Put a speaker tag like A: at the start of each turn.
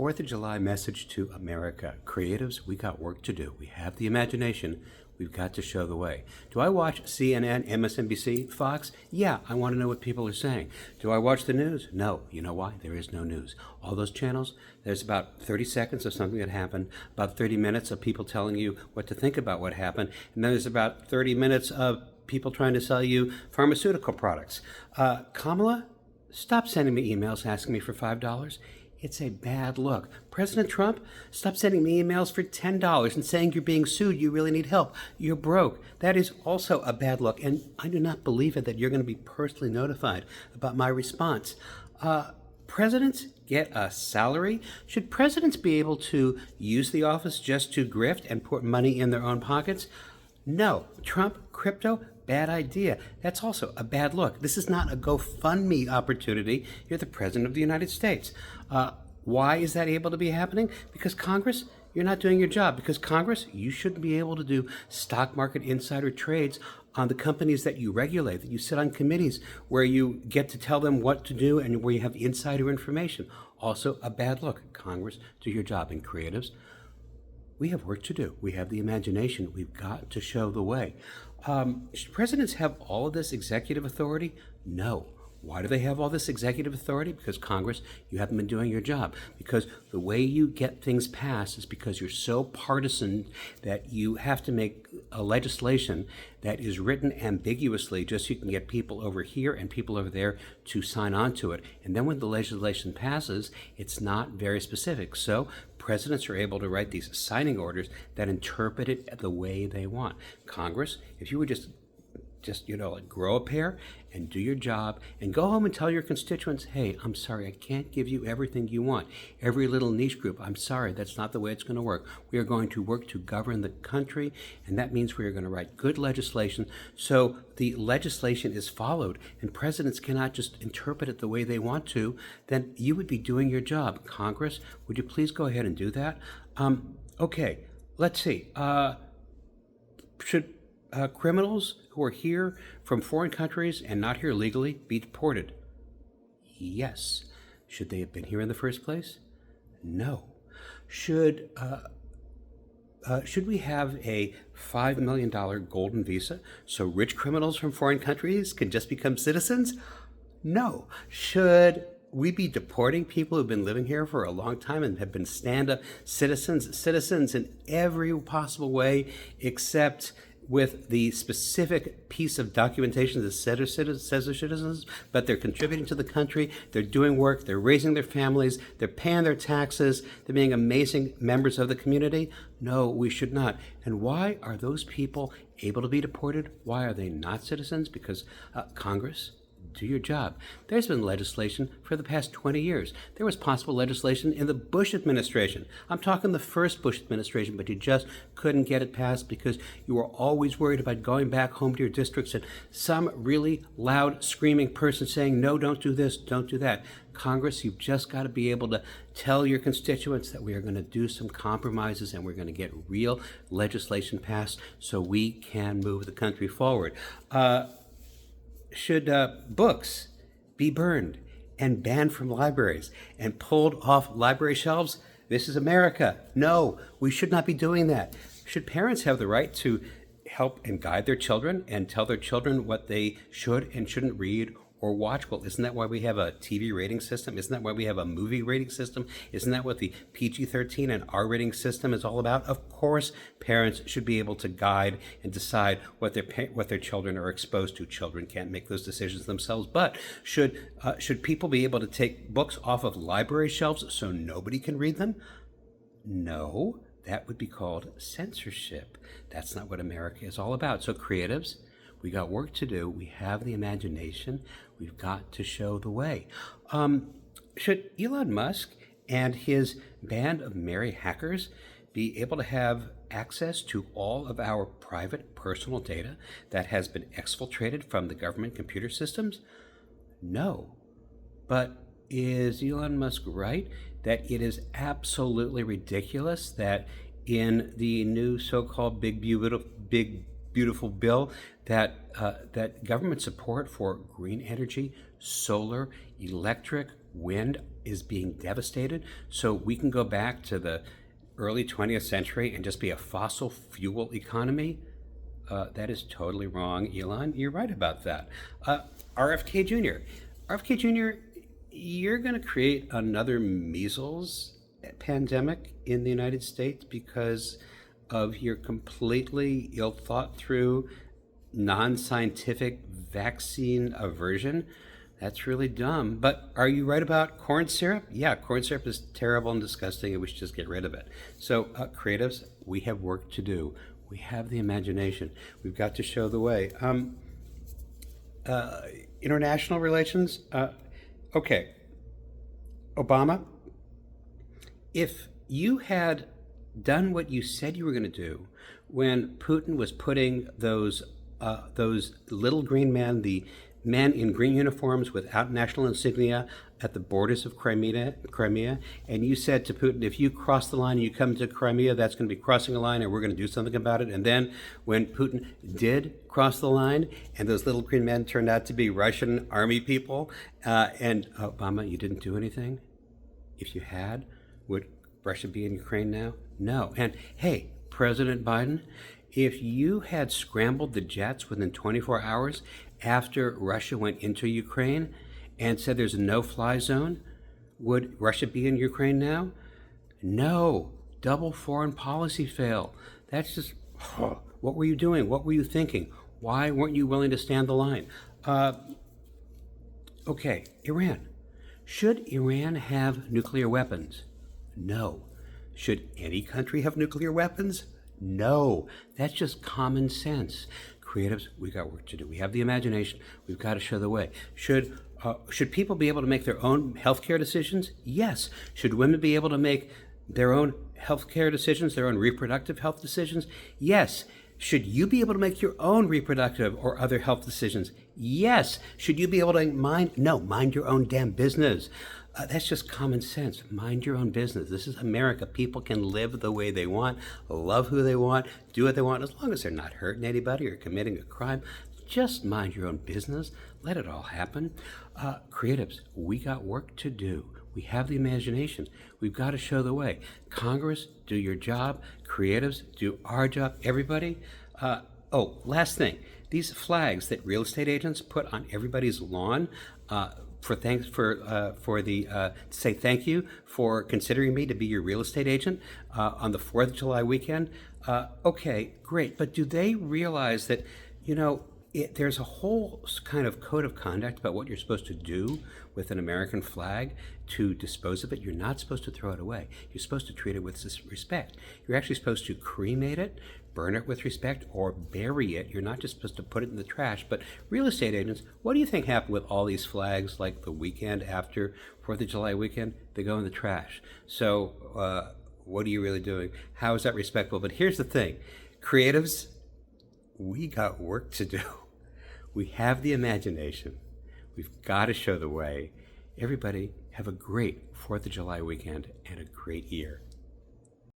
A: 4th of July message to America. Creatives, we got work to do. We have the imagination. We've got to show the way. Do I watch CNN, MSNBC, Fox? Yeah, I want to know what people are saying. Do I watch the news? No. You know why? There is no news. All those channels, there's about 30 seconds of something that happened, about 30 minutes of people telling you what to think about what happened, and then there's about 30 minutes of people trying to sell you pharmaceutical products. Kamala, stop sending me emails asking me for $5. It's a bad look. President Trump, stop sending me emails for $10 and saying you're being sued, you really need help, you're broke. That is also a bad look, and I do not believe it that you're going to be personally notified about my response. Presidents get a salary? Should presidents be able to use the office just to grift and put money in their own pockets? No. Trump, crypto, bad idea. That's also a bad look. This is not a GoFundMe opportunity. You're the President of the United States. Why is that able to be happening? Because Congress, you're not doing your job. Because Congress, you shouldn't be able to do stock market insider trades on the companies that you regulate, that you sit on committees where you get to tell them what to do and where you have insider information. Also a bad look. Congress, do your job. And creatives, we have work to do. We have the imagination. We've got to show the way. Should presidents have all of this executive authority? No. Why do they have all this executive authority? Because Congress, you haven't been doing your job. Because the way you get things passed is because you're so partisan that you have to make a legislation that is written ambiguously just so you can get people over here and people over there to sign on to it. And then when the legislation passes, it's not very specific. So presidents are able to write these signing orders that interpret it the way they want. Congress, if you would just grow a pair and do your job and go home and tell your constituents, hey, I'm sorry, I can't give you everything you want. Every little niche group, I'm sorry, that's not the way it's going to work. We are going to work to govern the country, and that means we are going to write good legislation so the legislation is followed, and presidents cannot just interpret it the way they want to. Then you would be doing your job. Congress, would you please go ahead and do that? Okay, let's see. Should criminals who are here from foreign countries and not here legally be deported? Yes. Should they have been here in the first place? No. Should we have a $5 million golden visa so rich criminals from foreign countries can just become citizens? No. Should we be deporting people who've been living here for a long time and have been stand-up citizens in every possible way except with the specific piece of documentation that says they're citizens, but they're contributing to the country, they're doing work, they're raising their families, they're paying their taxes, they're being amazing members of the community? No, we should not. And why are those people able to be deported? Why are they not citizens? Because Congress, do your job. There's been legislation for the past 20 years. There was possible legislation in the Bush administration. I'm talking the first Bush administration, but you just couldn't get it passed because you were always worried about going back home to your districts and some really loud screaming person saying, no, don't do this, don't do that. Congress, you've just got to be able to tell your constituents that we are going to do some compromises and we're going to get real legislation passed so we can move the country forward. Should books be burned and banned from libraries and pulled off library shelves? This is America. No, we should not be doing that. Should parents have the right to help and guide their children and tell their children what they should and shouldn't read or watch? Well, isn't that why we have a TV rating system? Isn't that why we have a movie rating system? Isn't that what the PG-13 and R rating system is all about? Of course, parents should be able to guide and decide what their children are exposed to. Children can't make those decisions themselves. But should people be able to take books off of library shelves so nobody can read them? No, that would be called censorship. That's not what America is all about. So creatives, we got work to do. We have the imagination. We've got to show the way. Should Elon Musk and his band of merry hackers be able to have access to all of our private personal data that has been exfiltrated from the government computer systems? No. Beaut is Elon Musk right that it is absolutely ridiculous that in the new so-called big beautiful bill that government support for green energy, solar, electric, wind, is being devastated so we can go back to the early 20th century and just be a fossil fuel economy? That is totally wrong, Elon. You're right about that. RFK Jr. RFK Jr., you're going to create another measles pandemic in the United States because of your completely ill thought through, non scientific vaccine aversion. That's really dumb. But are you right about corn syrup? Yeah, corn syrup is terrible and disgusting, and we should just get rid of it. So, creatives, we have work to do. We have the imagination. We've got to show the way. International relations. Okay. Obama, if you had done what you said you were going to do when Putin was putting those little green men, the men in green uniforms without national insignia at the borders of Crimea, and you said to Putin, if you cross the line and you come to Crimea, that's going to be crossing a line and we're going to do something about it. And then when Putin did cross the line and those little green men turned out to be Russian army people, and Obama, you didn't do anything? If you had, would Russia be in Ukraine now? No. And hey, President Biden, if you had scrambled the jets within 24 hours after Russia went into Ukraine and said there's a no-fly zone, would Russia be in Ukraine now? No. Double foreign policy fail. That's just, what were you doing? What were you thinking? Why weren't you willing to stand the line? Okay, Iran. Should Iran have nuclear weapons? No. Should any country have nuclear weapons? No. That's just common sense. Creatives, we got work to do. We have the imagination. We've got to show the way. Should people be able to make their own healthcare decisions? Yes. Should women be able to make their own healthcare decisions, their own reproductive health decisions? Yes. Should you be able to make your own reproductive or other health decisions? Yes. Should you be able to mind your own damn business. That's just common sense. Mind your own business. This is America. People can live the way they want, love who they want, do what they want, as long as they're not hurting anybody or committing a crime. Just mind your own business. Let it all happen. Creatives, we got work to do. We have the imagination. We've got to show the way. Congress, do your job. Creatives, do our job. Everybody. Last thing. These flags that real estate agents put on everybody's lawn to say thank you for considering me to be your real estate agent on the 4th of July weekend. Okay, great. But do they realize that, there's a whole kind of code of conduct about what you're supposed to do with an American flag to dispose of it? You're not supposed to throw it away. You're supposed to treat it with respect. You're actually supposed to cremate it, burn it with respect, or bury it. You're not just supposed to put it in the trash. But real estate agents, what do you think happened with all these flags like the weekend after 4th of July weekend? They go in the trash. So what are you really doing? How is that respectful? But here's the thing. Creatives, we got work to do. We have the imagination. We've got to show the way. Everybody have a great 4th of July weekend and a great year.